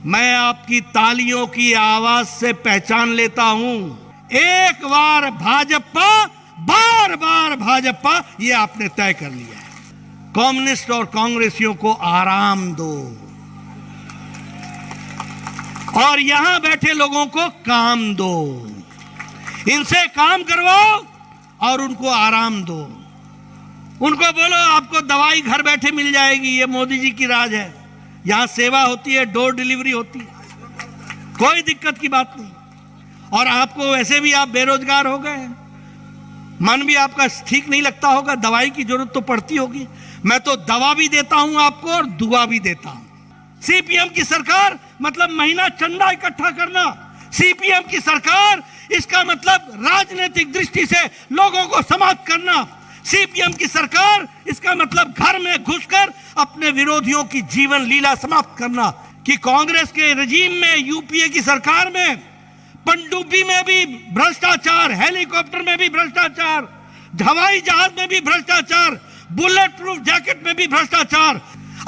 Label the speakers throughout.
Speaker 1: मैं आपकी तालियों की आवाज से पहचान लेता हूं। एक बार भाजपा, बार बार भाजपा, ये आपने तय कर लिया है। कम्युनिस्ट और कांग्रेसियों को आराम दो और यहां बैठे लोगों को काम दो। इनसे काम करवाओ और उनको आराम दो। उनको बोलो आपको दवाई घर बैठे मिल जाएगी, ये मोदी जी की राज है। यहां सेवा होती है, डोर डिलीवरी होती है, कोई दिक्कत की बात नहीं। और आपको वैसे भी आप बेरोजगार हो गए, मन भी आपका ठीक नहीं लगता होगा, दवाई की जरूरत तो पड़ती होगी। मैं तो दवा भी देता हूं आपको और दुआ भी देता हूं। सीपीएम की सरकार मतलब महीना चंदा इकट्ठा करना। सीपीएम की सरकार इसका मतलब राजनीतिक दृष्टि से लोगों को समाप्त करना। सीपीएम की सरकार इसका मतलब घर में घुसकर अपने विरोधियों की जीवन लीला समाप्त करना। कि कांग्रेस के रजीम में, यूपीए की सरकार में पनडुब्बी में भी भ्रष्टाचार, हेलीकॉप्टर में भी भ्रष्टाचार, हवाई जहाज में भी भ्रष्टाचार, बुलेट प्रूफ जैकेट में भी भ्रष्टाचार।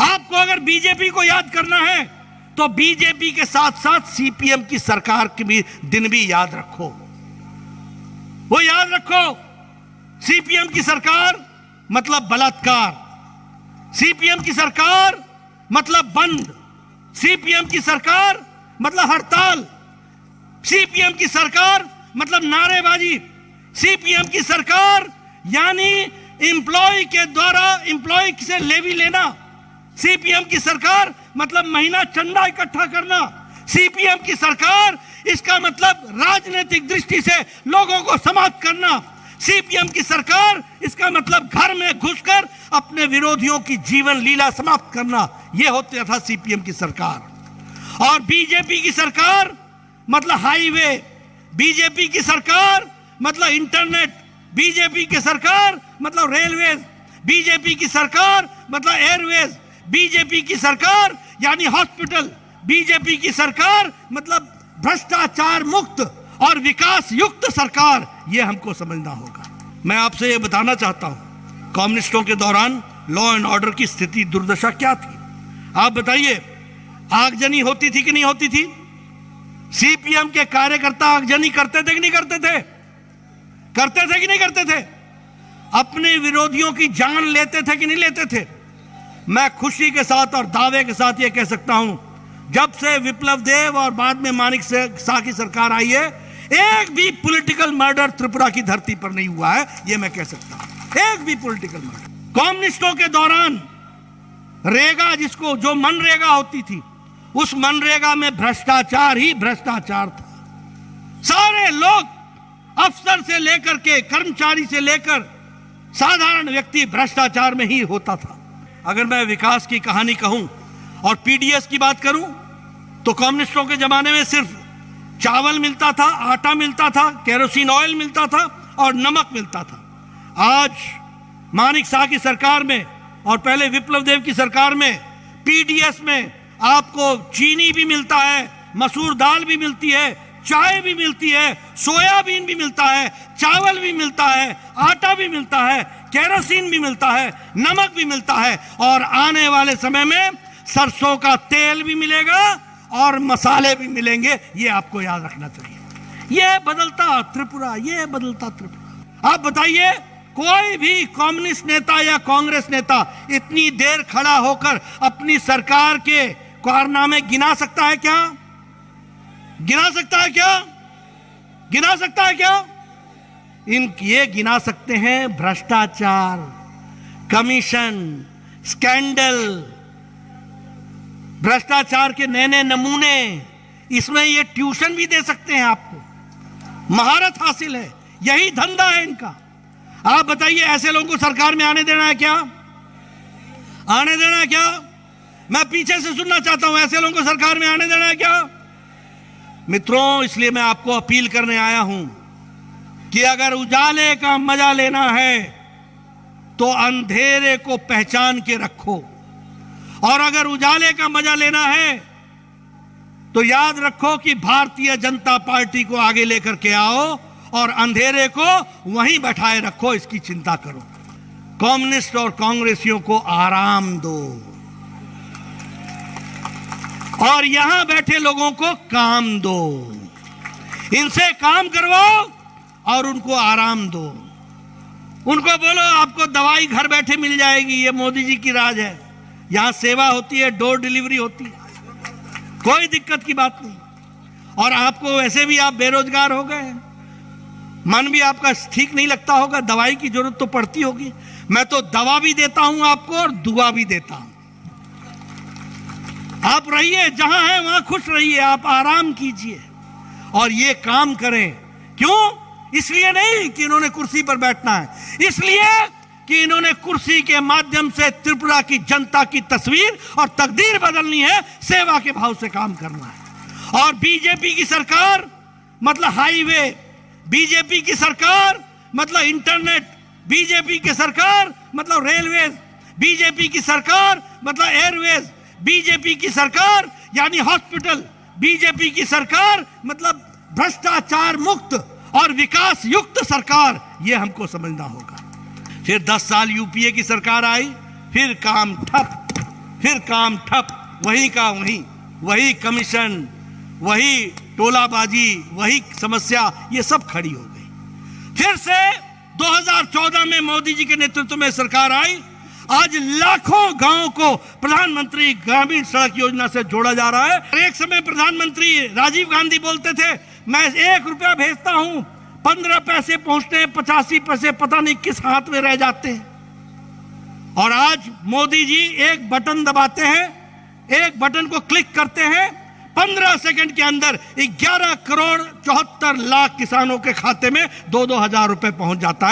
Speaker 1: आपको अगर बीजेपी को याद करना है तो बीजेपी के साथ साथ सीपीएम की सरकार के भी दिन भी याद रखो। वो याद रखो, सीपीएम की सरकार मतलब बलात्कार, सीपीएम की सरकार मतलब बंद, सीपीएम की सरकार मतलब हड़ताल, सीपीएम की सरकार मतलब नारेबाजी, सीपीएम की सरकार यानी एम्प्लॉय के द्वारा एम्प्लॉय से लेवी लेना, सीपीएम की सरकार मतलब महीना चंदा इकट्ठा करना, सीपीएम की सरकार इसका मतलब राजनीतिक दृष्टि से लोगों को समाप्त करना, सीपीएम की सरकार इसका मतलब घर में घुसकर अपने विरोधियों की जीवन लीला समाप्त करना। यह होता था सीपीएम की सरकार। और बीजेपी की सरकार मतलब हाईवे, बीजेपी की सरकार मतलब इंटरनेट, बीजेपी की सरकार मतलब रेलवेज, बीजेपी की सरकार मतलब एयरवेज, बीजेपी की सरकार यानी हॉस्पिटल, बीजेपी की सरकार मतलब भ्रष्टाचार मुक्त और विकास युक्त सरकार। यह हमको समझना होगा। मैं आपसे यह बताना चाहता हूं, कम्युनिस्टों के दौरान लॉ एंड ऑर्डर की स्थिति दुर्दशा क्या थी? आप बताइए, आगजनी होती थी कि नहीं होती थी? सीपीएम के कार्यकर्ता आगजनी करते थे कि नहीं करते थे? करते थे कि नहीं करते थे? अपने विरोधियों की जान लेते थे कि नहीं लेते थे? मैं खुशी के साथ और दावे के साथ यह कह सकता हूं, जब से विप्लव देव और बाद में मानिक शाह की सरकार आई है, एक भी पॉलिटिकल मर्डर त्रिपुरा की धरती पर नहीं हुआ है। यह मैं कह सकता हूं, एक भी पॉलिटिकल मर्डर। कम्युनिस्टों के दौरान रेगा, जिसको जो मनरेगा होती थी, उस मनरेगा में भ्रष्टाचार ही भ्रष्टाचार था। सारे लोग, अफसर से लेकर के कर्मचारी से लेकर साधारण व्यक्ति, भ्रष्टाचार में ही होता था। अगर मैं विकास की कहानी कहूं और पीडीएस की बात करूं तो कम्युनिस्टों के जमाने में सिर्फ चावल मिलता था, आटा मिलता था, केरोसिन ऑयल मिलता था और नमक मिलता था। आज मानिक शाह की सरकार में और पहले विप्लव देव की सरकार में पीडीएस में आपको चीनी भी मिलता है, मसूर दाल भी मिलती है, चाय भी मिलती है, सोयाबीन भी मिलता है, चावल भी मिलता है, आटा भी मिलता है, केरोसिन भी मिलता है, नमक भी मिलता है और आने वाले समय में सरसों का तेल भी मिलेगा और मसाले भी मिलेंगे। ये आपको याद रखना चाहिए। ये बदलता त्रिपुरा, ये बदलता त्रिपुरा। आप बताइए, कोई भी कम्युनिस्ट नेता या कांग्रेस नेता इतनी देर खड़ा होकर अपनी सरकार के कारनामे गिना सकता है क्या? गिना सकता है क्या? गिना सकता है क्या? ये गिना सकते हैं भ्रष्टाचार, कमीशन, स्कैंडल, भ्रष्टाचार के नए नए नमूने। इसमें ये ट्यूशन भी दे सकते हैं आपको, महारत हासिल है, यही धंधा है इनका। आप बताइए, ऐसे लोगों को सरकार में आने देना है क्या? आने देना है क्या? मैं पीछे से सुनना चाहता हूं, ऐसे लोगों को सरकार में आने देना है क्या? मित्रों, इसलिए मैं आपको अपील करने आया हूं कि अगर उजाले का मजा लेना है तो अंधेरे को पहचान के रखो, और अगर उजाले का मजा लेना है तो याद रखो कि भारतीय जनता पार्टी को आगे लेकर के आओ और अंधेरे को वहीं बैठाए रखो। इसकी चिंता करो। कम्युनिस्ट और कांग्रेसियों को आराम दो। और यहां बैठे लोगों को काम दो, इनसे काम करवाओ और उनको आराम दो। उनको बोलो आपको दवाई घर बैठे मिल जाएगी, ये मोदी जी की राज है। यहां सेवा होती है, डोर डिलीवरी होती है, कोई दिक्कत की बात नहीं। और आपको वैसे भी आप बेरोजगार हो गए हैं, मन भी आपका ठीक नहीं लगता होगा, दवाई की जरूरत तो पड़ती होगी। मैं तो दवा भी देता हूं आपको और दुआ भी देता हूं। आप रहिए जहां हैं वहां खुश रहिए, आप आराम कीजिए और ये काम करें। क्यों? इसलिए नहीं कि इन्होंने कुर्सी पर बैठना है, इसलिए कि इन्होंने कुर्सी के माध्यम से त्रिपुरा की जनता की तस्वीर और तकदीर बदलनी है, सेवा के भाव से काम करना है। और बीजेपी की सरकार मतलब हाईवे, बीजेपी की सरकार मतलब इंटरनेट, बीजेपी की सरकार मतलब रेलवेज, बीजेपी की सरकार मतलब एयरवेज, बीजेपी की सरकार यानी हॉस्पिटल, बीजेपी की सरकार मतलब भ्रष्टाचार मुक्त और विकास युक्त सरकार। यह हमको समझना होगा। फिर 10 साल यूपीए की सरकार आई, फिर काम ठप, फिर काम ठप, वही का वही कमीशन, वही टोलाबाजी, वही समस्या, ये सब खड़ी हो गई। फिर से 2014 में मोदी जी के नेतृत्व में सरकार आई। आज लाखों गांवों को प्रधानमंत्री ग्रामीण सड़क योजना से जोड़ा जा रहा है। एक समय प्रधानमंत्री राजीव गांधी बोलते थे, मैं 1 रुपया भेजता हूं, 15 पैसे पहुंचते हैं, 85 पैसे पता नहीं किस हाथ में रह जाते हैं। और आज मोदी जी एक बटन दबाते हैं, एक बटन को क्लिक करते हैं, 15 सेकंड के अंदर 11 करोड़ 74 लाख किसानों के खाते में 2-2 हजार रुपए पहुंच जाता है।